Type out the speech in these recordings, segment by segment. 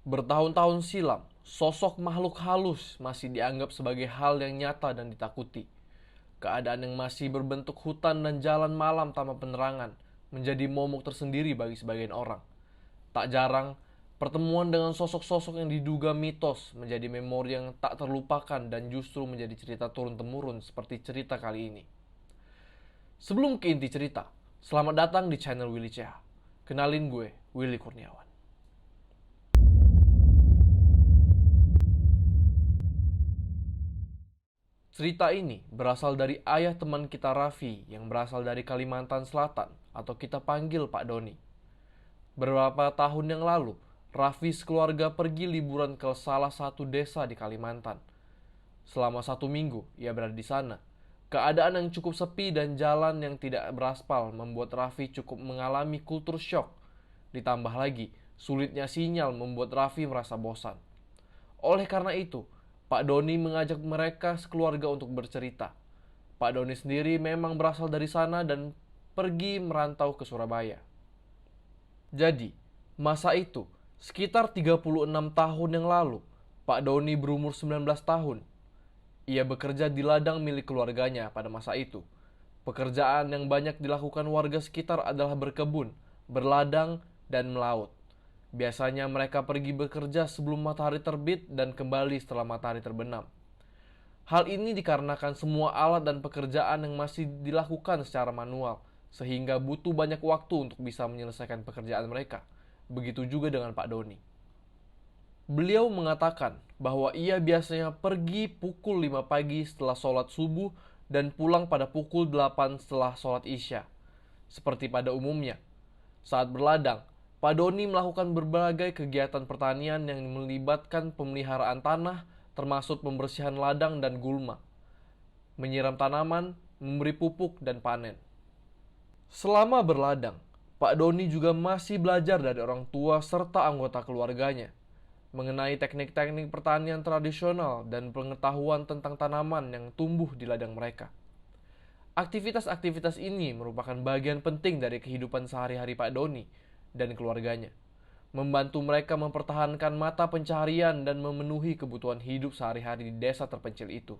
Bertahun-tahun silam, sosok makhluk halus masih dianggap sebagai hal yang nyata dan ditakuti. Keadaan yang masih berbentuk hutan dan jalan malam tanpa penerangan menjadi momok tersendiri bagi sebagian orang. Tak jarang, pertemuan dengan sosok-sosok yang diduga mitos menjadi memori yang tak terlupakan dan justru menjadi cerita turun-temurun seperti cerita kali ini. Sebelum ke inti cerita, selamat datang di channel Willy CH. Kenalin gue, Willy Kurniawan. Cerita ini berasal dari ayah teman kita Raffi yang berasal dari Kalimantan Selatan atau kita panggil Pak Doni. Beberapa tahun yang lalu, Raffi sekeluarga pergi liburan ke salah satu desa di Kalimantan. Selama 1 minggu, ia berada di sana. Keadaan yang cukup sepi dan jalan yang tidak beraspal membuat Raffi cukup mengalami kultur shock. Ditambah lagi, sulitnya sinyal membuat Raffi merasa bosan. Oleh karena itu, Pak Doni mengajak mereka sekeluarga untuk bercerita. Pak Doni sendiri memang berasal dari sana dan pergi merantau ke Surabaya. Jadi, masa itu, sekitar 36 tahun yang lalu, Pak Doni berumur 19 tahun. Ia bekerja di ladang milik keluarganya pada masa itu. Pekerjaan yang banyak dilakukan warga sekitar adalah berkebun, berladang, dan melaut. Biasanya mereka pergi bekerja sebelum matahari terbit dan kembali setelah matahari terbenam. Hal ini dikarenakan semua alat dan pekerjaan yang masih dilakukan secara manual, sehingga butuh banyak waktu untuk bisa menyelesaikan pekerjaan mereka. Begitu juga dengan Pak Doni. Beliau mengatakan bahwa ia biasanya pergi pukul 5 pagi setelah sholat subuh dan pulang pada pukul 8 setelah sholat isya. Seperti pada umumnya, saat berladang, Pak Doni melakukan berbagai kegiatan pertanian yang melibatkan pemeliharaan tanah, termasuk pembersihan ladang dan gulma, menyiram tanaman, memberi pupuk, dan panen. Selama berladang, Pak Doni juga masih belajar dari orang tua serta anggota keluarganya mengenai teknik-teknik pertanian tradisional dan pengetahuan tentang tanaman yang tumbuh di ladang mereka. Aktivitas-aktivitas ini merupakan bagian penting dari kehidupan sehari-hari Pak Doni dan keluarganya, membantu mereka mempertahankan mata pencaharian dan memenuhi kebutuhan hidup sehari-hari di desa terpencil itu.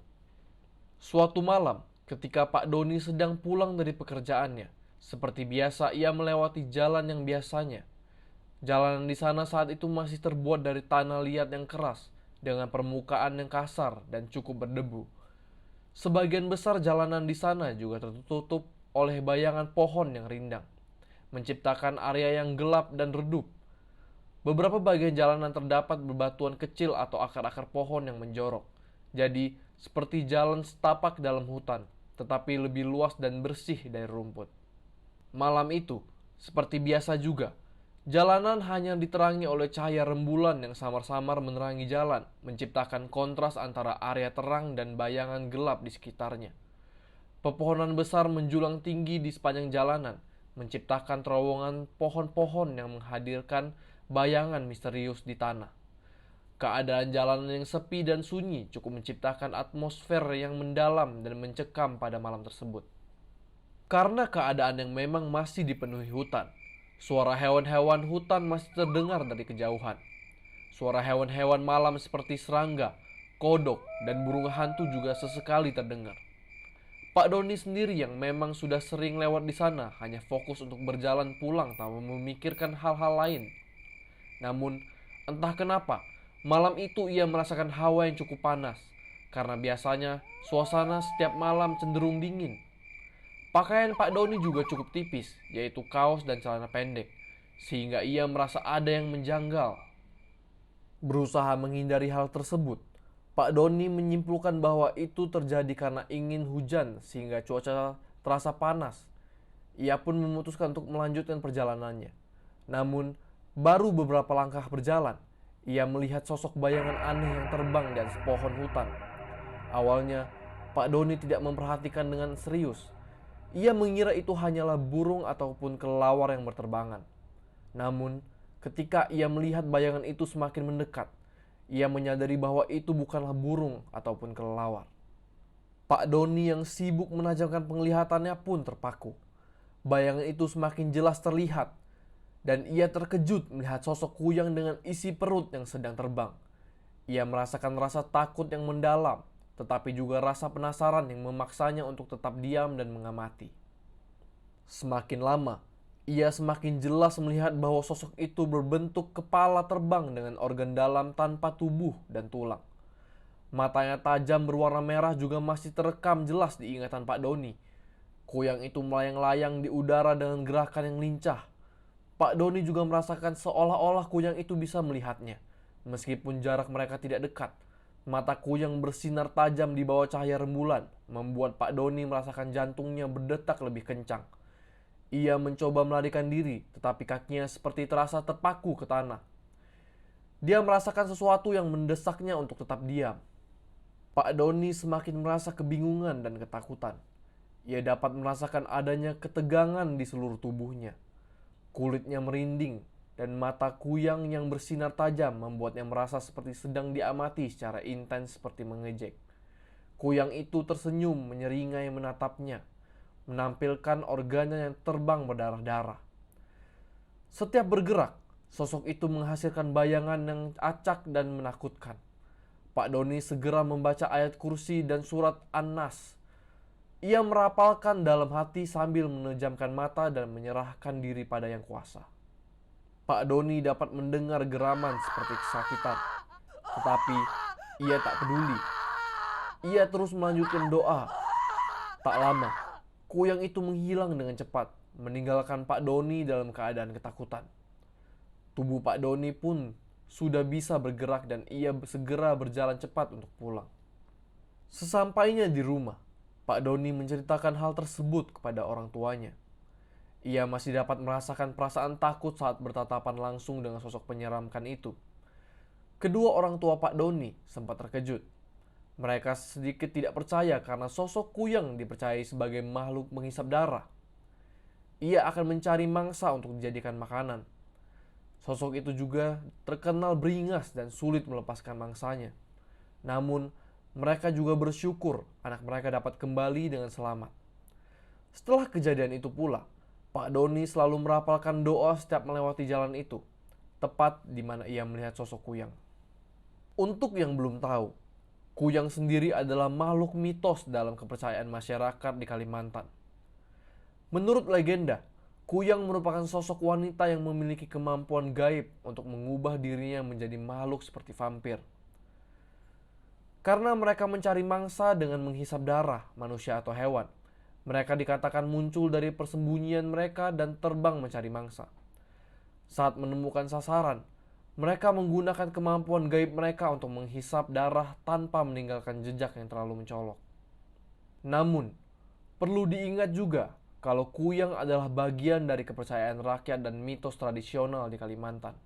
Suatu malam, ketika Pak Doni sedang pulang dari pekerjaannya, seperti biasa ia melewati jalan yang biasanya. Jalanan di sana saat itu masih terbuat dari tanah liat yang keras, dengan permukaan yang kasar dan cukup berdebu. Sebagian besar jalanan di sana juga tertutup oleh bayangan pohon yang rindang, menciptakan area yang gelap dan redup. Beberapa bagian jalanan terdapat bebatuan kecil atau akar-akar pohon yang menjorok. Jadi, seperti jalan setapak dalam hutan, tetapi lebih luas dan bersih dari rumput. Malam itu, seperti biasa juga, jalanan hanya diterangi oleh cahaya rembulan yang samar-samar menerangi jalan, menciptakan kontras antara area terang dan bayangan gelap di sekitarnya. Pepohonan besar menjulang tinggi di sepanjang jalanan, menciptakan terowongan pohon-pohon yang menghadirkan bayangan misterius di tanah. Keadaan jalanan yang sepi dan sunyi cukup menciptakan atmosfer yang mendalam dan mencekam pada malam tersebut. Karena keadaan yang memang masih dipenuhi hutan, suara hewan-hewan hutan masih terdengar dari kejauhan. Suara hewan-hewan malam seperti serangga, kodok, dan burung hantu juga sesekali terdengar. Pak Doni sendiri yang memang sudah sering lewat di sana hanya fokus untuk berjalan pulang tanpa memikirkan hal-hal lain. Namun, entah kenapa, malam itu ia merasakan hawa yang cukup panas, karena biasanya suasana setiap malam cenderung dingin. Pakaian Pak Doni juga cukup tipis, yaitu kaos dan celana pendek, sehingga ia merasa ada yang menjanggal. Berusaha menghindari hal tersebut, Pak Doni menyimpulkan bahwa itu terjadi karena ingin hujan sehingga cuaca terasa panas. Ia pun memutuskan untuk melanjutkan perjalanannya. Namun, baru beberapa langkah berjalan, ia melihat sosok bayangan aneh yang terbang di atas pohon hutan. Awalnya, Pak Doni tidak memperhatikan dengan serius. Ia mengira itu hanyalah burung ataupun kelelawar yang berterbangan. Namun, ketika ia melihat bayangan itu semakin mendekat, ia menyadari bahwa itu bukanlah burung ataupun kelelawar. Pak Doni yang sibuk menajamkan penglihatannya pun terpaku. Bayangan itu semakin jelas terlihat. Dan ia terkejut melihat sosok Kuyang dengan isi perut yang sedang terbang. Ia merasakan rasa takut yang mendalam, tetapi juga rasa penasaran yang memaksanya untuk tetap diam dan mengamati. Semakin lama, ia semakin jelas melihat bahwa sosok itu berbentuk kepala terbang dengan organ dalam tanpa tubuh dan tulang. Matanya tajam berwarna merah juga masih terekam jelas di ingatan Pak Doni. Kuyang itu melayang-layang di udara dengan gerakan yang lincah. Pak Doni juga merasakan seolah-olah Kuyang itu bisa melihatnya. Meskipun jarak mereka tidak dekat, mata Kuyang bersinar tajam di bawah cahaya rembulan, membuat Pak Doni merasakan jantungnya berdetak lebih kencang. Ia mencoba melarikan diri, tetapi kakinya seperti terasa terpaku ke tanah. Dia merasakan sesuatu yang mendesaknya untuk tetap diam. Pak Doni semakin merasa kebingungan dan ketakutan. Ia dapat merasakan adanya ketegangan di seluruh tubuhnya. Kulitnya merinding, dan mata Kuyang yang bersinar tajam membuatnya merasa seperti sedang diamati secara intens seperti mengejek. Kuyang itu tersenyum menyeringai menatapnya, menampilkan organnya yang terbang berdarah-darah. Setiap bergerak, sosok itu menghasilkan bayangan yang acak dan menakutkan. Pak Doni segera membaca ayat kursi dan surat An-Nas. Ia merapalkan dalam hati sambil menejamkan mata dan menyerahkan diri pada Yang Kuasa. Pak Doni dapat mendengar geraman seperti kesakitan, tetapi ia tak peduli. Ia terus melanjutkan doa. Tak lama, Kuyang itu menghilang dengan cepat, meninggalkan Pak Doni dalam keadaan ketakutan. Tubuh Pak Doni pun sudah bisa bergerak dan ia segera berjalan cepat untuk pulang. Sesampainya di rumah, Pak Doni menceritakan hal tersebut kepada orang tuanya. Ia masih dapat merasakan perasaan takut saat bertatapan langsung dengan sosok menyeramkan itu. Kedua orang tua Pak Doni sempat terkejut. Mereka sedikit tidak percaya karena sosok Kuyang dipercayai sebagai makhluk menghisap darah. Ia akan mencari mangsa untuk dijadikan makanan. Sosok itu juga terkenal beringas dan sulit melepaskan mangsanya. Namun, mereka juga bersyukur anak mereka dapat kembali dengan selamat. Setelah kejadian itu pula, Pak Doni selalu merapalkan doa setiap melewati jalan itu, tepat di mana ia melihat sosok Kuyang. Untuk yang belum tahu, Kuyang sendiri adalah makhluk mitos dalam kepercayaan masyarakat di Kalimantan. Menurut legenda, Kuyang merupakan sosok wanita yang memiliki kemampuan gaib untuk mengubah dirinya menjadi makhluk seperti vampir. Karena mereka mencari mangsa dengan menghisap darah manusia atau hewan, mereka dikatakan muncul dari persembunyian mereka dan terbang mencari mangsa. Saat menemukan sasaran, mereka menggunakan kemampuan gaib mereka untuk menghisap darah tanpa meninggalkan jejak yang terlalu mencolok. Namun, perlu diingat juga kalau Kuyang adalah bagian dari kepercayaan rakyat dan mitos tradisional di Kalimantan.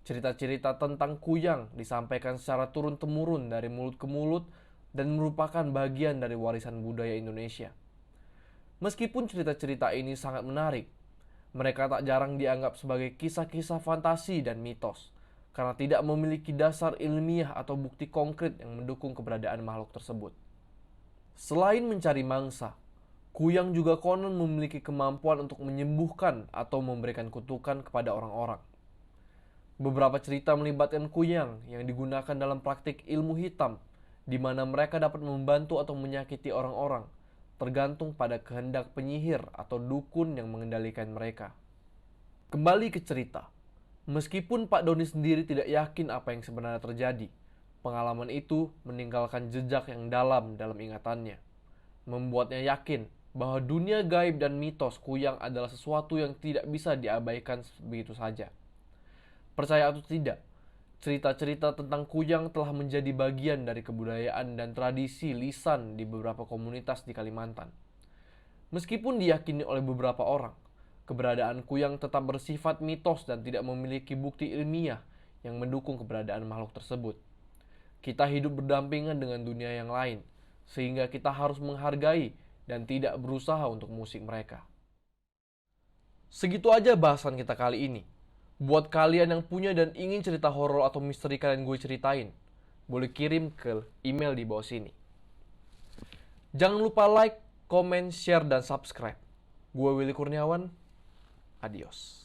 Cerita-cerita tentang Kuyang disampaikan secara turun-temurun dari mulut ke mulut dan merupakan bagian dari warisan budaya Indonesia. Meskipun cerita-cerita ini sangat menarik, mereka tak jarang dianggap sebagai kisah-kisah fantasi dan mitos karena tidak memiliki dasar ilmiah atau bukti konkret yang mendukung keberadaan makhluk tersebut. Selain mencari mangsa, Kuyang juga konon memiliki kemampuan untuk menyembuhkan atau memberikan kutukan kepada orang-orang. Beberapa cerita melibatkan Kuyang yang digunakan dalam praktik ilmu hitam, di mana mereka dapat membantu atau menyakiti orang-orang, tergantung pada kehendak penyihir atau dukun yang mengendalikan mereka. Kembali ke cerita, meskipun Pak Doni sendiri tidak yakin apa yang sebenarnya terjadi, pengalaman itu meninggalkan jejak yang dalam ingatannya, membuatnya yakin bahwa dunia gaib dan mitos Kuyang adalah sesuatu yang tidak bisa diabaikan begitu saja. Percaya atau tidak, cerita-cerita tentang Kuyang telah menjadi bagian dari kebudayaan dan tradisi lisan di beberapa komunitas di Kalimantan. Meskipun diyakini oleh beberapa orang, keberadaan Kuyang tetap bersifat mitos dan tidak memiliki bukti ilmiah yang mendukung keberadaan makhluk tersebut. Kita hidup berdampingan dengan dunia yang lain, sehingga kita harus menghargai dan tidak berusaha untuk mengusik mereka. Segitu aja bahasan kita kali ini. Buat kalian yang punya dan ingin cerita horor atau misteri kalian gue ceritain, boleh kirim ke email di bawah sini. Jangan lupa like, comment, share, dan subscribe. Gue Willy Kurniawan, adios.